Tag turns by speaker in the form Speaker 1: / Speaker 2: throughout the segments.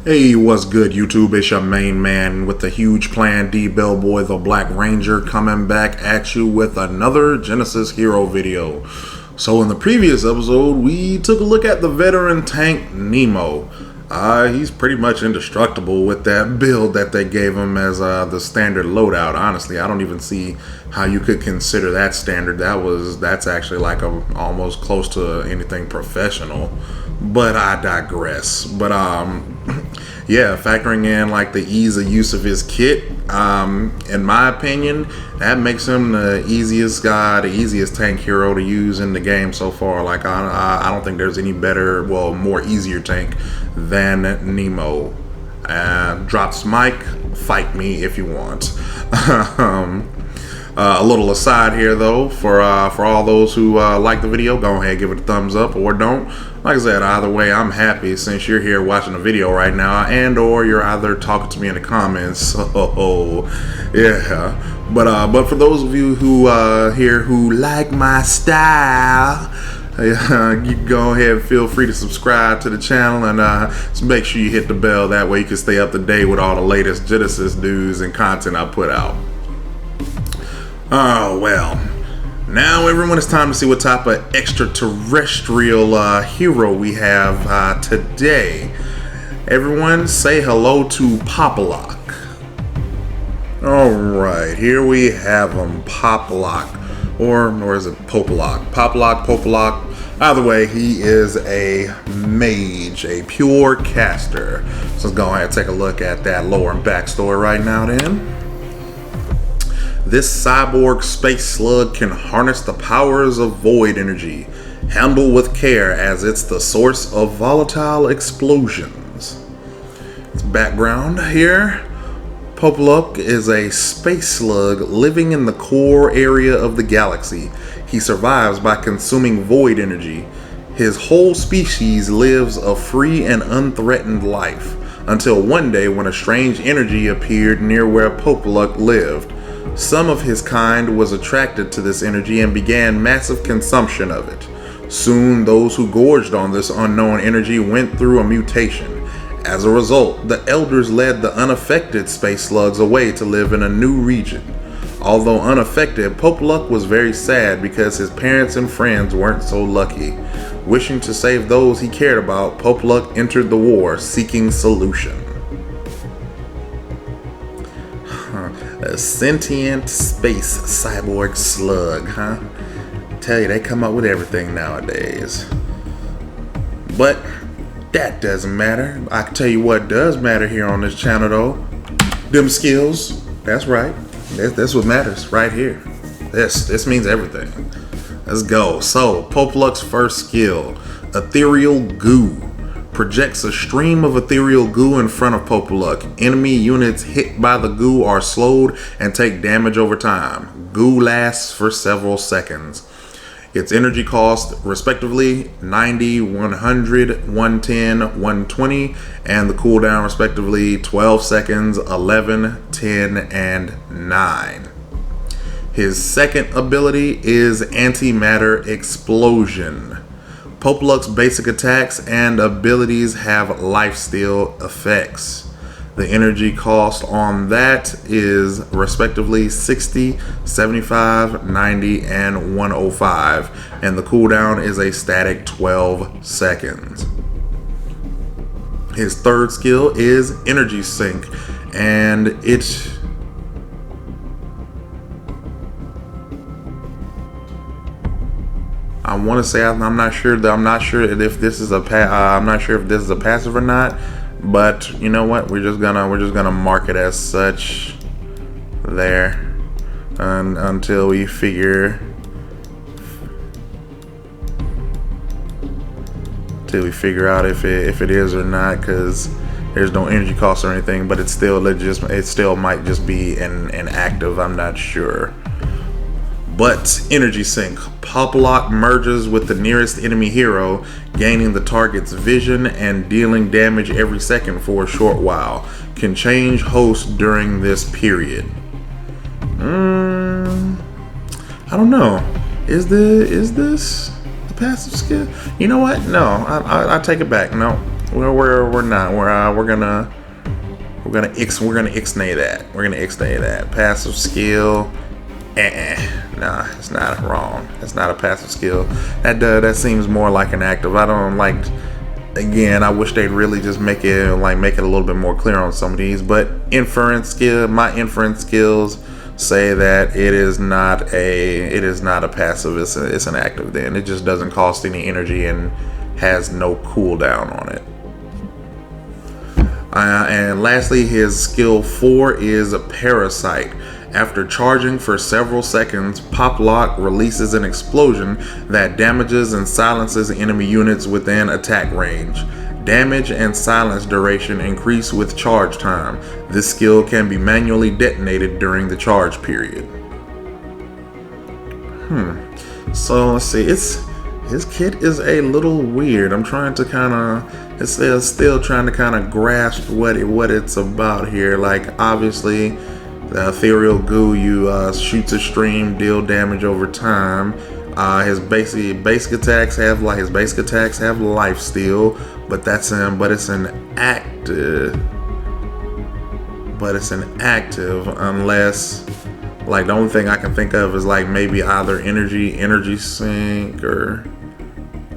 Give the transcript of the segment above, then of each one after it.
Speaker 1: Hey, what's good, YouTube? It's your main man with the huge plan, D Bellboy the Black Ranger, coming back at you with another Genesis Hero video. So in the previous episode, we took a look at the veteran tank Nemo. He's pretty much indestructible with that build that they gave him as the standard loadout. Honestly, I don't even see how you could consider that standard. That's actually like almost close to anything professional. But I digress. But yeah, factoring in like the ease of use of his kit, in my opinion, that makes him the easiest guy, the easiest tank hero to use in the game so far. Like I don't think there's any better, well, more easier tank than Nemo. Drops mic, fight me if you want. A little aside here though, for all those who like the video, go ahead, give it a thumbs up or don't. Like I said, either way, I'm happy since you're here watching the video right now, and or you're either talking to me in the comments. So yeah, but for those of you who here who like my style, you can go ahead and feel free to subscribe to the channel, and just make sure you hit the bell. That way you can stay up to date with all the latest Genesis news and content I put out. Oh well, now everyone, it's time to see what type of extraterrestrial hero we have today. Everyone say hello to Poppollock. Alright, here we have him, Poppollock. Or is it Poppollock? Poppollock. Either way, he is a mage, a pure caster. So let's go ahead and take a look at that lore and backstory right now then. This cyborg space slug can harness the powers of void energy. Handle with care as it's the source of volatile explosions. Its background here. Poppollock is a space slug living in the core area of the galaxy. He survives by consuming void energy. His whole species lives a free and unthreatened life, until one day when a strange energy appeared near where Poppollock lived. Some of his kind was attracted to this energy and began massive consumption of it. Soon, those who gorged on this unknown energy went through a mutation. As a result, the elders led the unaffected space slugs away to live in a new region. Although unaffected, Poppollock was very sad because his parents and friends weren't so lucky. Wishing to save those he cared about, Poppollock entered the war, seeking solution. A sentient space cyborg slug, huh? Tell you, they come up with everything nowadays. But that doesn't matter. I can tell you what does matter here on this channel though. Them skills. That's right. That's what matters right here. This means everything. Let's go. So, Poppollock's first skill, Ethereal Goo. Projects a stream of ethereal goo in front of Poppollock. Enemy units hit by the goo are slowed and take damage over time. Goo lasts for several seconds. Its energy cost, respectively, 90, 100, 110, 120, and the cooldown, respectively, 12 seconds, 11, 10, and 9. His second ability is Antimatter Explosion. Poppollock's basic attacks and abilities have lifesteal effects. The energy cost on that is respectively 60, 75, 90, and 105, and the cooldown is a static 12 seconds. His third skill is Energy Sink, and I want to say I'm not sure if this is a passive or not, but you know what? We're just gonna mark it as such there, until we figure out if it is or not, because there's no energy cost or anything, but it still might just be inactive. I'm not sure. But Energy Sink. Poppollock merges with the nearest enemy hero, gaining the target's vision and dealing damage every second for a short while. Can change host during this period. I don't know. Is this a passive skill? You know what? No, I take it back. No, Well, we're not. We're gonna ixnay that. We're gonna ixnay that. Passive skill. Nah, it's not wrong. It's not a passive skill. That seems more like an active. I don't like. Again, I wish they'd really just make it a little bit more clear on some of these. But my inference skills say that it is not a passive. It's an active. Then it just doesn't cost any energy and has no cooldown on it. And lastly, his skill 4 is a Parasite. After charging for several seconds, Poppollock releases an explosion that damages and silences enemy units within attack range. Damage and silence duration increase with charge time. This skill can be manually detonated during the charge period. So let's see. His kit is a little weird. I'm trying to still trying to kind of grasp what it's about here. Like, obviously, the ethereal goo shoots a stream, deal damage over time. His basic attacks have life steal, but it's an active. Unless, like, the only thing I can think of is like maybe either energy sink, or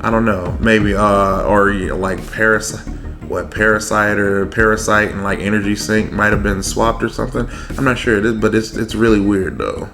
Speaker 1: I don't know, maybe or like parasite and like energy sink might have been swapped or something. I'm not sure it is, but it's really weird though.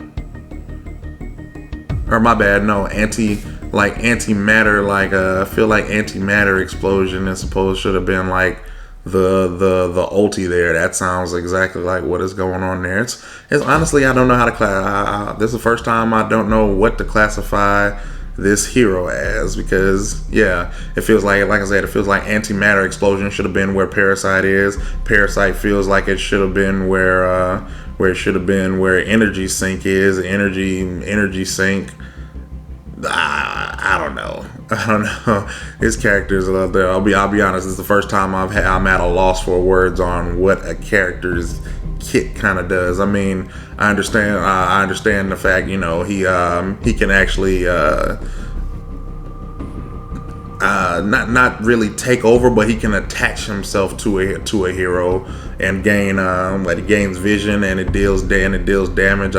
Speaker 1: Or my bad, no, antimatter, like I feel like antimatter explosion should have been like the ulti there. That sounds exactly like what is going on there. It's honestly, I don't know how to class. This is the first time I don't know what to classify this hero as, because it feels like I said, it feels like antimatter explosion should have been where Parasite is. Parasite feels like it should have been where energy sink is. Energy sink. I don't know. His characters are there. I'll be honest. It's the first time I'm at a loss for words on what a character's kit kind of does. I mean, I understand the fact, he can actually not really take over, but he can attach himself to a hero and gain he gains vision, and it deals damage.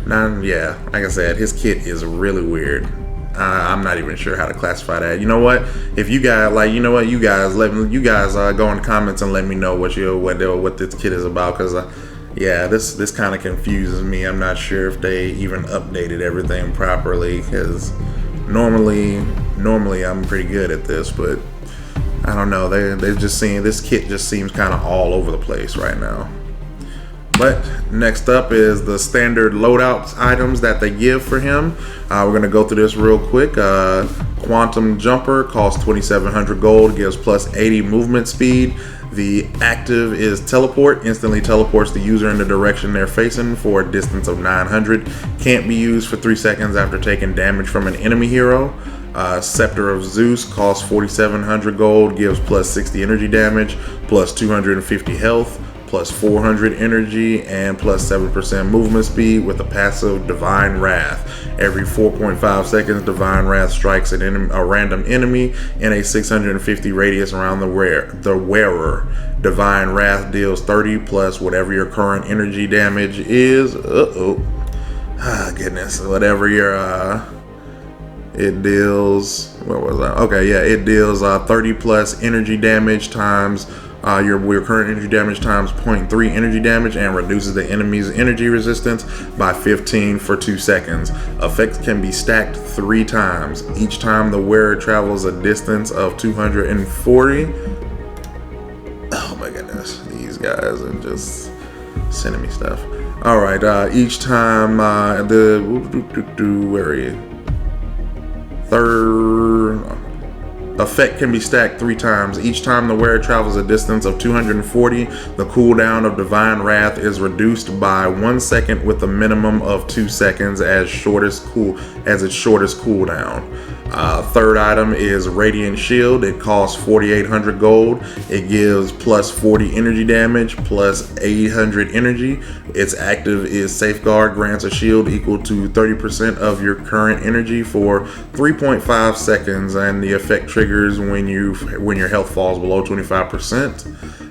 Speaker 1: Like I said, his kit is really weird. I'm not even sure how to classify that. You know what? If you guys you guys go in the comments and let me know what this kit is about, because this kind of confuses me. I'm not sure if they even updated everything properly, because normally I'm pretty good at this, but I don't know. They're just seeing this kit just seems kind of all over the place right now. But next up is the standard loadout items that they give for him. We're going to go through this real quick. Quantum Jumper costs 2,700 gold, gives plus 80 movement speed. The active is Teleport, instantly teleports the user in the direction they're facing for a distance of 900. Can't be used for 3 seconds after taking damage from an enemy hero. Scepter of Zeus costs 4,700 gold, gives plus 60 energy damage, plus 250 health, plus 400 energy, and plus 7% movement speed with a passive Divine Wrath. Every 4.5 seconds, Divine Wrath strikes a random enemy in a 650 radius around the wearer. Divine Wrath deals 30 plus whatever your current energy damage is. Goodness. Whatever your it deals, it deals 30 plus energy damage times your current energy damage times 0.3 energy damage, and reduces the enemy's energy resistance by 15 for 2 seconds. Effects can be stacked 3 times. Each time the wearer travels a distance of 240. Oh my goodness, these guys are just sending me stuff. All right, each time where are you? Effect can be stacked 3 times. Each time the wearer travels a distance of 240, the cooldown of Divine Wrath is reduced by 1 second with a minimum of 2 seconds as its shortest cooldown. Third item is Radiant Shield. It costs 4,800 gold. It gives plus 40 energy damage, plus 800 energy. Its active is Safeguard, grants a shield equal to 30% of your current energy for 3.5 seconds, and the effect triggers when your health falls below 25%.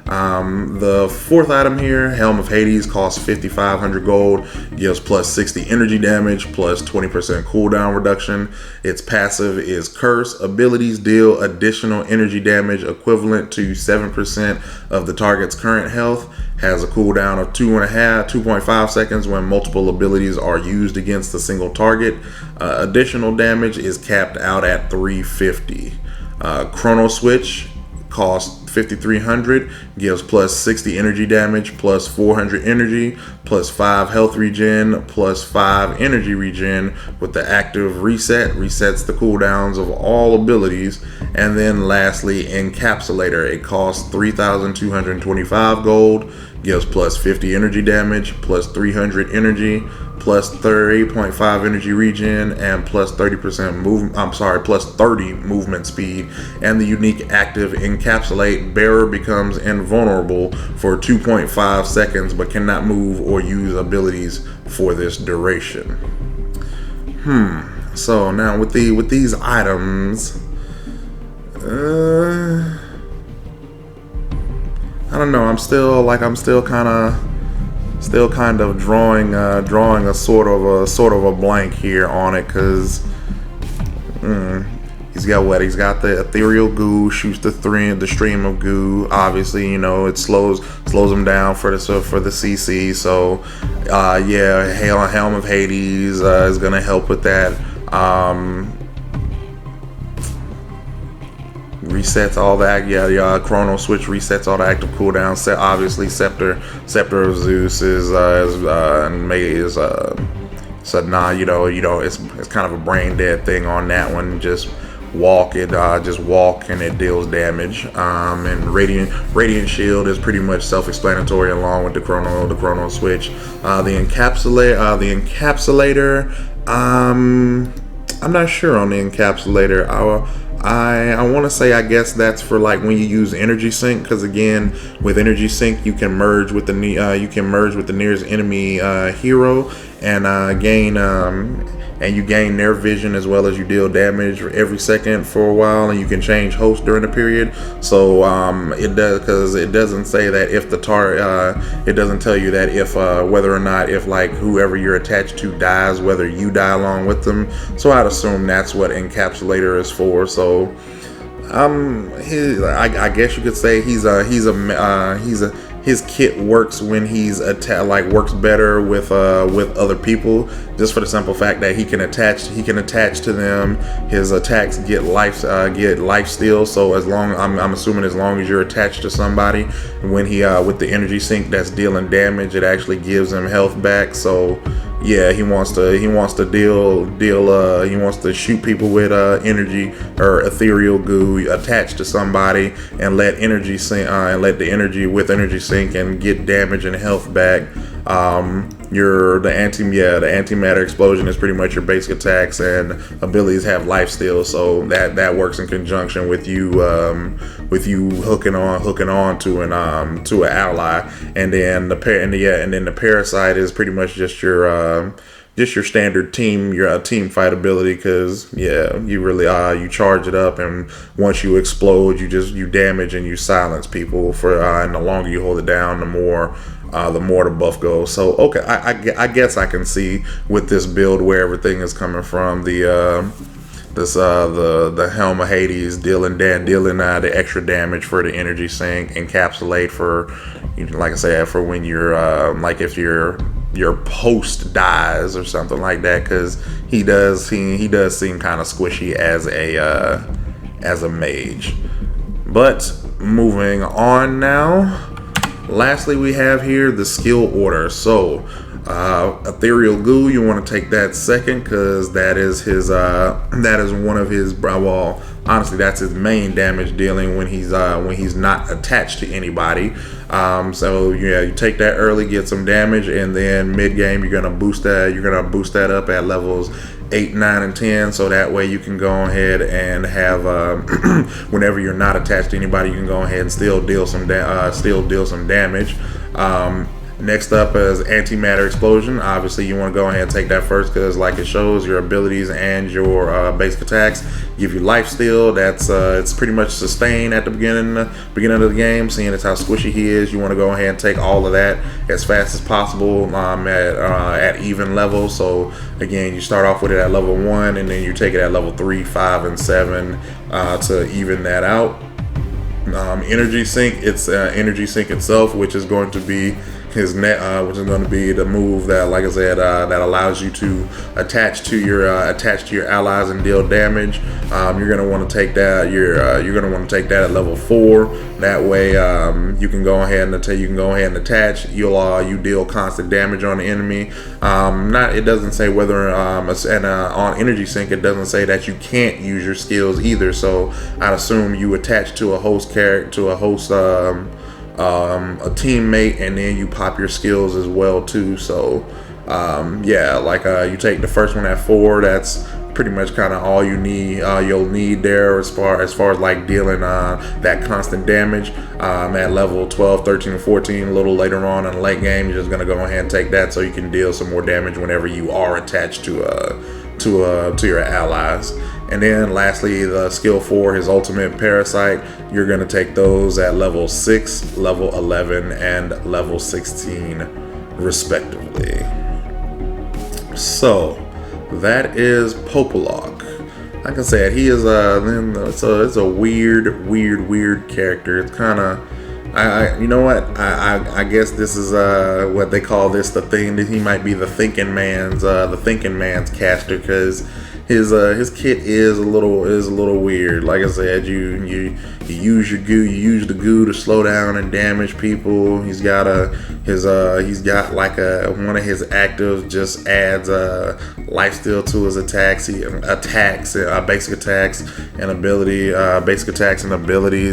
Speaker 1: The fourth item here, Helm of Hades, costs 5,500 gold, gives plus 60 energy damage, plus 20% cooldown reduction. Its passive is Curse. Abilities deal additional energy damage equivalent to 7% of the target's current health. Has a cooldown of 2.5 seconds when multiple abilities are used against a single target. Additional damage is capped out at 350. Chrono Switch costs 5,300, gives plus 60 energy damage, plus 400 energy, plus 5 health regen, plus 5 energy regen with the active reset, resets the cooldowns of all abilities. And then lastly, Encapsulator. It costs 3,225 gold, gives plus 50 energy damage, plus 300 energy, plus 30.5 energy regen, and plus 30 movement speed. And the unique active Encapsulate. Bearer becomes invulnerable for 2.5 seconds but cannot move or use abilities for this duration. So now with these items, I don't know. I'm still kind of drawing a sort of a blank here on it, because he's got what? He's got the ethereal goo, shoots the stream of goo. Obviously, it slows him down for the CC. So yeah, Helm of Hades is gonna help with that. Resets all that. Yeah. Chrono Switch resets all the active cooldowns. Obviously, Scepter of Zeus is so nah, it's kind of a brain dead thing on that one. Just walk and it deals damage. And Radiant Shield is pretty much self-explanatory along with the Chrono Switch. The Encapsulator. I'm not sure on the Encapsulator. I want to say, I guess that's for like when you use energy sync, because again, with energy sync you can merge with the nearest enemy hero and you gain their vision as well as you deal damage every second for a while, and you can change host during the period. So it does, because it doesn't say that if the it doesn't tell you that if whether or not if like whoever you're attached to dies, whether you die along with them. So I'd assume that's what Encapsulator is for. So I guess you could say his kit works when he's works better with other people, just for the simple fact that he can attach to them. His attacks get life steal. So I'm assuming as long as you're attached to somebody, when he with the energy sync that's dealing damage, it actually gives him health back. So yeah, he wants to shoot people with energy or ethereal goo attached to somebody, and let the energy sync and get damage and health back. The antimatter explosion is pretty much your basic attacks, and abilities have life steal, so that works in conjunction with you hooking on to an ally. And then the parasite is pretty much just your standard team fight ability, because you really you charge it up, and once you explode, you damage and you silence people and the longer you hold it down, the more the buff goes. So okay, I guess I can see with this build where everything is coming from. The Helm of Hades dealing the extra damage for the energy sync, Encapsulate for, like I said, for when you're if your post dies or something like that, because he does seem kind of squishy as a mage. But moving on now. Lastly, we have here the skill order. So ethereal goo, you want to take that second, because that is one of his, well, honestly, that's his main damage dealing when he's not attached to anybody. So yeah, you take that early, get some damage, and then mid game you're gonna boost that up at levels 8, 9, and 10, so that way you can go ahead and have whenever you're not attached to anybody, you can go ahead and still deal some damage. Next up is antimatter explosion. Obviously, you want to go ahead and take that first because, like it shows, your abilities and your basic attacks give you life steal. That's it's pretty much sustain at the beginning of the game. Seeing as how squishy he is, you want to go ahead and take all of that as fast as possible at even level. So again, you start off with it at level 1, and then you take it at level 3, 5, and 7 to even that out. Energy sink. It's energy sink itself, which is going to be his net, which is going to be the move that, like I said, that allows you to attach to your allies and deal damage. You're going to want to take that. You're going to want to take that at level 4. That way, you can go ahead and attach. You deal constant damage on the enemy. It doesn't say whether on energy sink, it doesn't say that you can't use your skills either. So I'd assume you attach to a host character, a teammate, and then you pop your skills as well too. So you take the first one at 4. That's pretty much kind of all you need. You'll need there as far as like dealing that constant damage at level 12, 13, and 14. A little later on in the late game, you're just gonna go ahead and take that so you can deal some more damage whenever you are attached to your allies. And then lastly, the skill 4, his ultimate parasite, you're going to take those at level 6, level 11, and level 16 respectively. So that is Poppollock. Like I said, he is it's a weird character. It's kind of, you know what? I guess this is what they call this, the thing that he might be the thinking man's caster, because his kit is a little weird. Like I said, you use your goo, you use the goo to slow down and damage people. He's got like one of his actives just adds life steal to his attacks. He attacks basic attacks and abilities,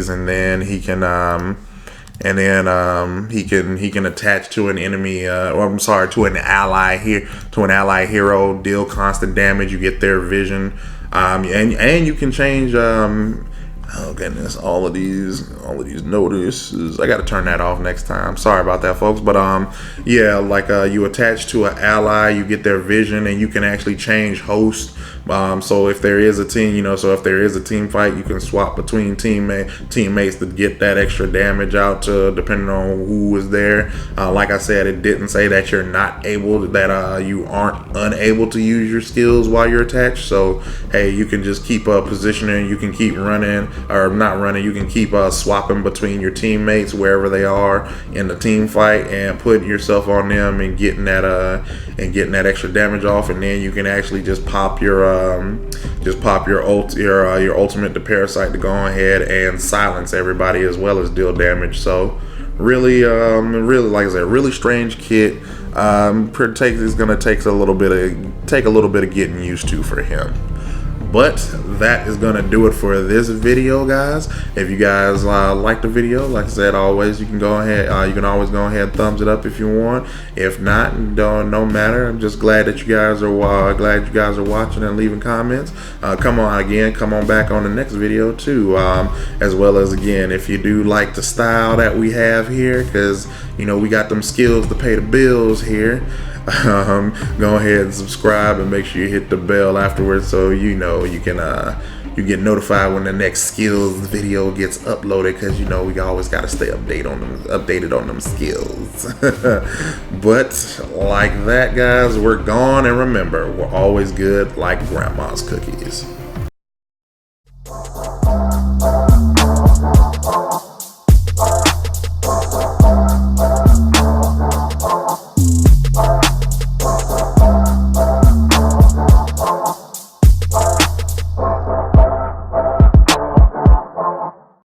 Speaker 1: and then he can he can attach to an enemy, to an ally hero, deal constant damage. You get their vision, and you can change. Oh goodness, all of these notices. I got to turn that off next time. Sorry about that, folks. But you attach to an ally, you get their vision, and you can actually change host. So if there is a team fight, you can swap between teammates to get that extra damage out to, depending on who is there. Like I said, it didn't say that you aren't unable to use your skills while you're attached. So hey, you can just keep positioning. You can keep running, or not running. You can keep swapping between your teammates wherever they are in the team fight, and putting yourself on them and getting that extra damage off. And then you can actually just pop your ultimate, the parasite, to go ahead and silence everybody as well as deal damage. So really like I said, really strange kit. It's gonna take a little bit of getting used to for him. But that is going to do it for this video, guys. If you guys like the video, like I said, always, you can always go ahead and thumbs it up if you want. If not, no matter. I'm just glad that you guys are watching and leaving comments. Come on back on the next video too. As well as, again, if you do like the style that we have here, because we got them skills to pay the bills here. Go ahead and subscribe and make sure you hit the bell afterwards, so you get notified when the next skills video gets uploaded, because we always got to stay updated on them skills. But like that, guys, we're gone, and remember, we're always good like grandma's cookies.